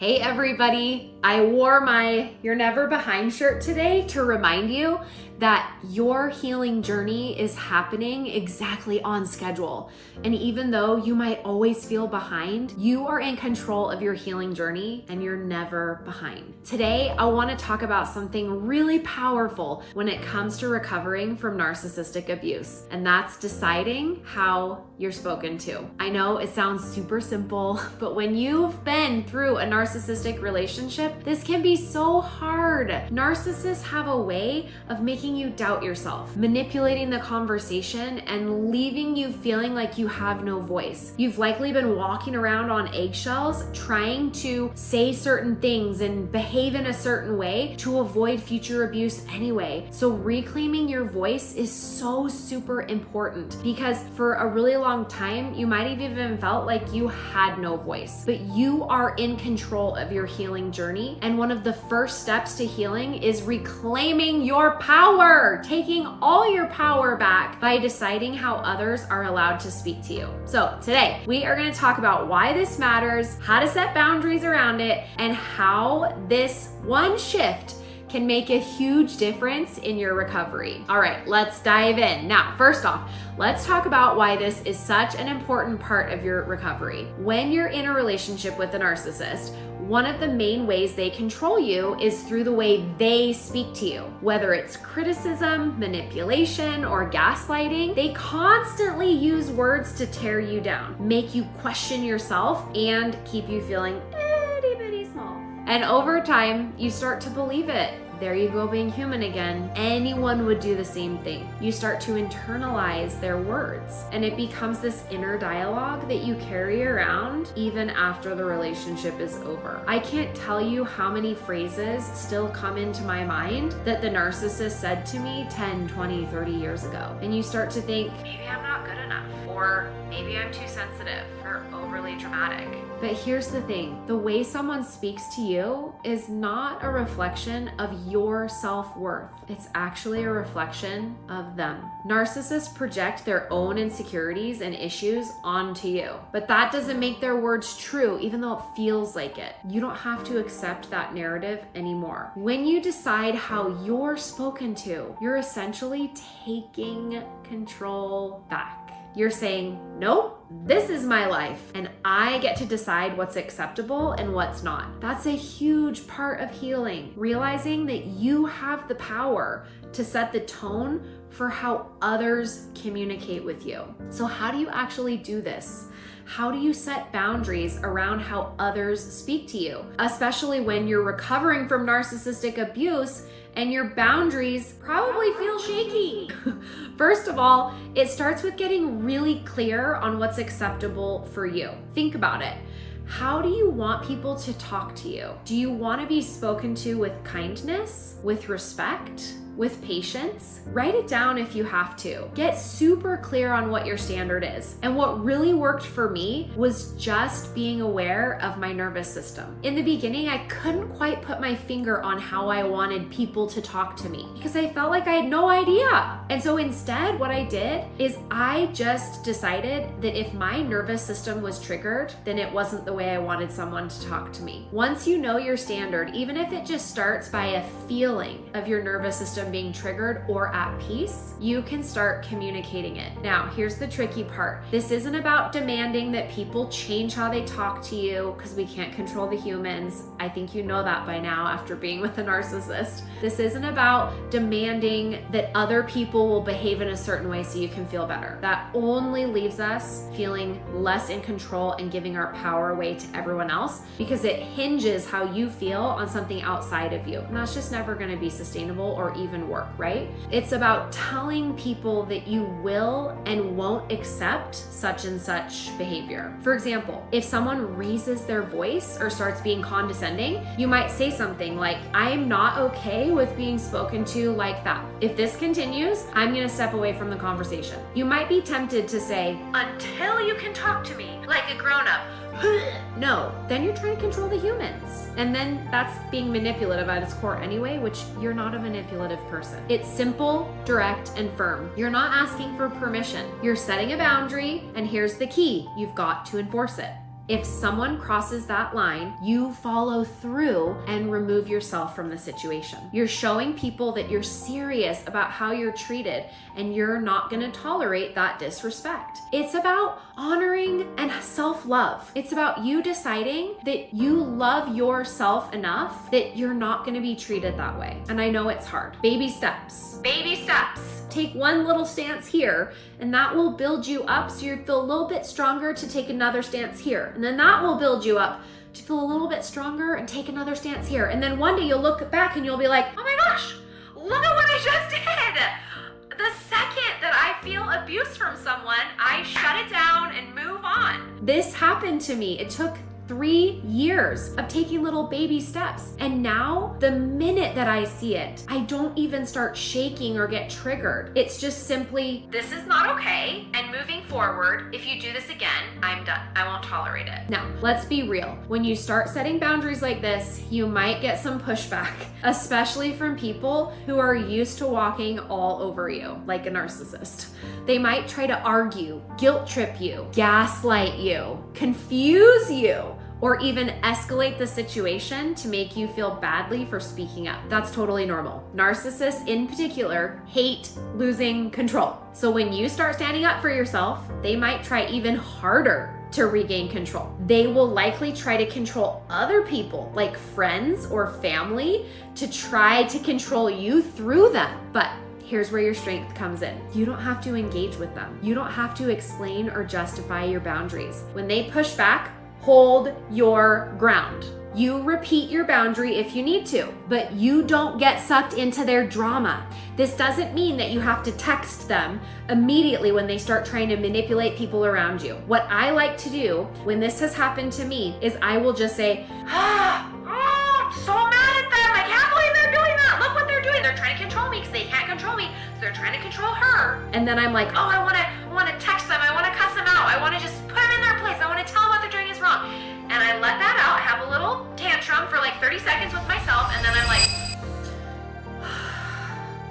Hey everybody, I wore my You're Never Behind shirt today to remind you that your healing journey is happening exactly on schedule. And even though you might always feel behind, you are in control of your healing journey and you're never behind. Today, I want to talk about something really powerful when it comes to recovering from narcissistic abuse, and that's deciding how you're spoken to. I know it sounds super simple, but when you've been through a narcissistic relationship, this can be so hard. Narcissists have a way of making you doubt yourself, manipulating the conversation, and leaving you feeling like you have no voice. You've likely been walking around on eggshells, trying to say certain things and behave in a certain way to avoid future abuse anyway. So reclaiming your voice is so super important, because for a really long time, you might have even felt like you had no voice, but you are in control of your healing journey. And one of the first steps to healing is reclaiming your power, taking all your power back by deciding how others are allowed to speak to you. So today we are going to talk about why this matters, how to set boundaries around it, and how this one shift can make a huge difference in your recovery. All right, let's dive in. Now, first off, let's talk about why this is such an important part of your recovery. When you're in a relationship with a narcissist, one of the main ways they control you is through the way they speak to you. Whether it's criticism, manipulation, or gaslighting, they constantly use words to tear you down, make you question yourself, and keep you feeling itty bitty small. And over time, you start to believe it. There you go, being human again. Anyone would do the same thing. You start to internalize their words, and it becomes this inner dialogue that you carry around even after the relationship is over. I can't tell you how many phrases still come into my mind that the narcissist said to me 10, 20, 30 years ago. And you start to think, maybe I'm not good enough, or maybe I'm too sensitive or overly dramatic. But here's the thing, the way someone speaks to you is not a reflection of your self-worth. It's actually a reflection of them. Narcissists project their own insecurities and issues onto you, but that doesn't make their words true, even though it feels like it. You don't have to accept that narrative anymore. When you decide how you're spoken to, you're essentially taking control back. You're saying, nope, this is my life, and I get to decide what's acceptable and what's not. That's a huge part of healing, realizing that you have the power to set the tone for how others communicate with you. So how do you actually do this? How do you set boundaries around how others speak to you, especially when you're recovering from narcissistic abuse and your boundaries probably feel shaky? First of all, it starts with getting really clear on what's acceptable for you. Think about it. How do you want people to talk to you? Do you want to be spoken to with kindness, with respect, with patience? Write it down if you have to. Get super clear on what your standard is. And what really worked for me was just being aware of my nervous system. In the beginning, I couldn't quite put my finger on how I wanted people to talk to me because I felt like I had no idea. And so instead, what I did is I just decided that if my nervous system was triggered, then it wasn't the way I wanted someone to talk to me. Once you know your standard, even if it just starts by a feeling of your nervous system being triggered or at peace, you can start communicating it. Now, here's the tricky part. This isn't about demanding that people change how they talk to you, because we can't control the humans. I think you know that by now after being with a narcissist. This isn't about demanding that other people will behave in a certain way so you can feel better. That only leaves us feeling less in control and giving our power away to everyone else, because it hinges how you feel on something outside of you. And that's just never going to be sustainable or even work, right? It's about telling people that you will and won't accept such and such behavior. For example, if someone raises their voice or starts being condescending, you might say something like, I'm not okay with being spoken to like that. If this continues, I'm gonna step away from the conversation. You might be tempted to say, until you can talk to me like a grown-up. No, then you're trying to control the humans. And then that's being manipulative at its core anyway, which you're not a manipulative person. It's simple, direct, and firm. You're not asking for permission. You're setting a boundary, and here's the key. You've got to enforce it. If someone crosses that line, you follow through and remove yourself from the situation. You're showing people that you're serious about how you're treated and you're not going to tolerate that disrespect. It's about honoring and self-love. It's about you deciding that you love yourself enough that you're not going to be treated that way. And I know it's hard. Baby steps. Baby steps. Take one little stance here, and that will build you up so you feel a little bit stronger to take another stance here. And then that will build you up to feel a little bit stronger and take another stance here. And then one day you'll look back and you'll be like, oh my gosh, look at what I just did. The second that I feel abuse from someone, I shut it down and move on. This happened to me. It took 3 years of taking little baby steps. And now the minute that I see it, I don't even start shaking or get triggered. It's just simply, this is not okay. And moving forward, if you do this again, I'm done. I won't tolerate it. Now, let's be real. When you start setting boundaries like this, you might get some pushback, especially from people who are used to walking all over you, like a narcissist. They might try to argue, guilt trip you, gaslight you, confuse you, or even escalate the situation to make you feel badly for speaking up. That's totally normal. Narcissists in particular hate losing control. So when you start standing up for yourself, they might try even harder to regain control. They will likely try to control other people, like friends or family, to try to control you through them. But here's where your strength comes in. You don't have to engage with them. You don't have to explain or justify your boundaries. When they push back, hold your ground. You repeat your boundary if you need to, but you don't get sucked into their drama. This doesn't mean that you have to text them immediately when they start trying to manipulate people around you. What I like to do when this has happened to me is I will just say, I'm so mad at them. I can't believe they're doing that. Look what they're doing. They're trying to control me because they can't control me. So they're trying to control her. And then I'm like, oh, I want to text them. I want to cuss them out. I want to just put them in their place. I want to tell them what they're doing is wrong. And I let that out, have a little tantrum for like 30 seconds with myself, and then I'm like,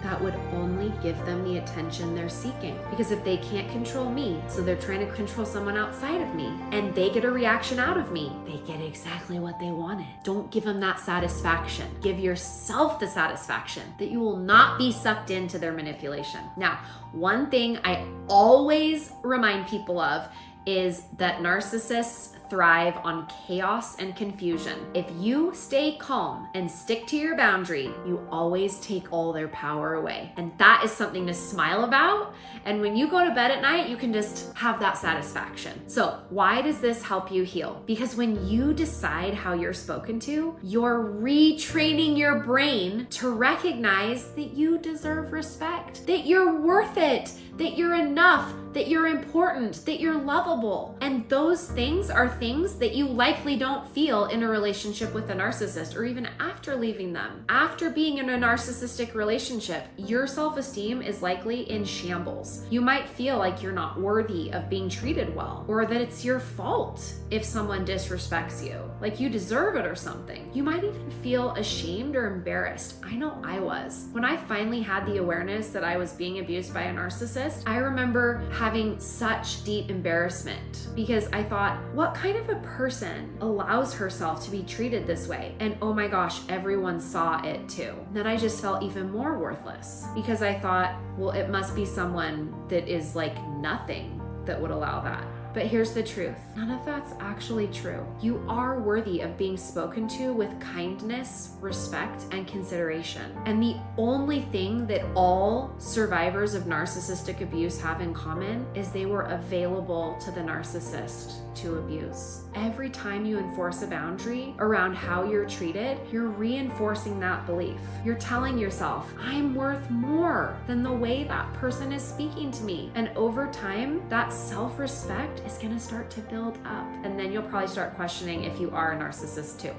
that would only give them the attention they're seeking. Because if they can't control me, so they're trying to control someone outside of me, and they get a reaction out of me, they get exactly what they wanted. Don't give them that satisfaction. Give yourself the satisfaction that you will not be sucked into their manipulation. Now, one thing I always remind people of is that narcissists thrive on chaos and confusion. If you stay calm and stick to your boundary, you always take all their power away. And that is something to smile about. And when you go to bed at night, you can just have that satisfaction. So why does this help you heal? Because when you decide how you're spoken to, you're retraining your brain to recognize that you deserve respect, that you're worth it, that you're enough, that you're important, that you're lovable. And those things are things that you likely don't feel in a relationship with a narcissist or even after leaving them. After being in a narcissistic relationship, your self-esteem is likely in shambles. You might feel like you're not worthy of being treated well, or that it's your fault if someone disrespects you, like you deserve it or something. You might even feel ashamed or embarrassed. I know I was. When I finally had the awareness that I was being abused by a narcissist, I remember having such deep embarrassment because I thought, what kind of a person allows herself to be treated this way? And oh my gosh, everyone saw it too. Then I just felt even more worthless because I thought, well, it must be someone that is like nothing that would allow that. But here's the truth. None of that's actually true. You are worthy of being spoken to with kindness, respect, and consideration. And the only thing that all survivors of narcissistic abuse have in common is they were available to the narcissist to abuse. Every time you enforce a boundary around how you're treated, you're reinforcing that belief. You're telling yourself, I'm worth more than the way that person is speaking to me. And over time, that self-respect is gonna start to build up. And then you'll probably start questioning if you are a narcissist too.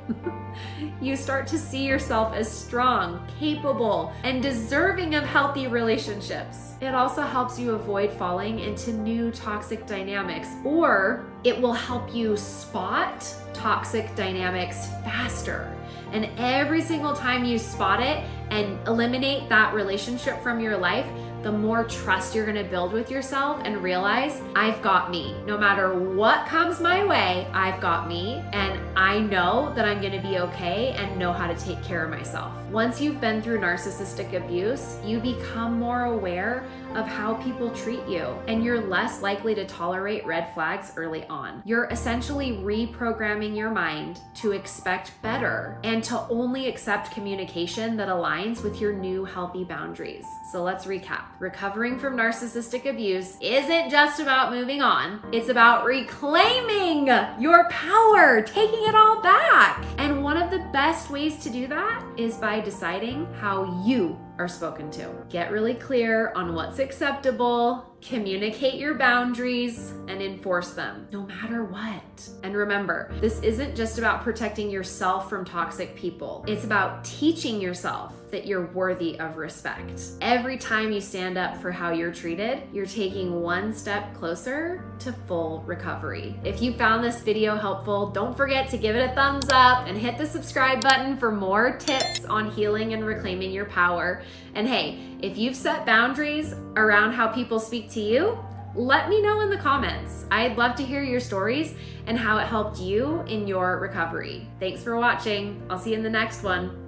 You start to see yourself as strong, capable, and deserving of healthy relationships. It also helps you avoid falling into new toxic dynamics, or it will help you spot toxic dynamics faster. And every single time you spot it and eliminate that relationship from your life, the more trust you're gonna build with yourself and realize, I've got me. No matter what comes my way, I've got me, and I know that I'm gonna be okay and know how to take care of myself. Once you've been through narcissistic abuse, you become more aware of how people treat you, and you're less likely to tolerate red flags early on. You're essentially reprogramming your mind to expect better and to only accept communication that aligns with your new healthy boundaries. So let's recap. Recovering from narcissistic abuse isn't just about moving on. It's about reclaiming your power, taking it all back. And one of the best ways to do that is by deciding how you are spoken to. Get really clear on what's acceptable, communicate your boundaries, and enforce them, no matter what. And remember, this isn't just about protecting yourself from toxic people. It's about teaching yourself that you're worthy of respect. Every time you stand up for how you're treated, you're taking one step closer to full recovery. If you found this video helpful, don't forget to give it a thumbs up and hit the subscribe button for more tips on healing and reclaiming your power. And hey, if you've set boundaries around how people speak to you, let me know in the comments. I'd love to hear your stories and how it helped you in your recovery. Thanks for watching. I'll see you in the next one.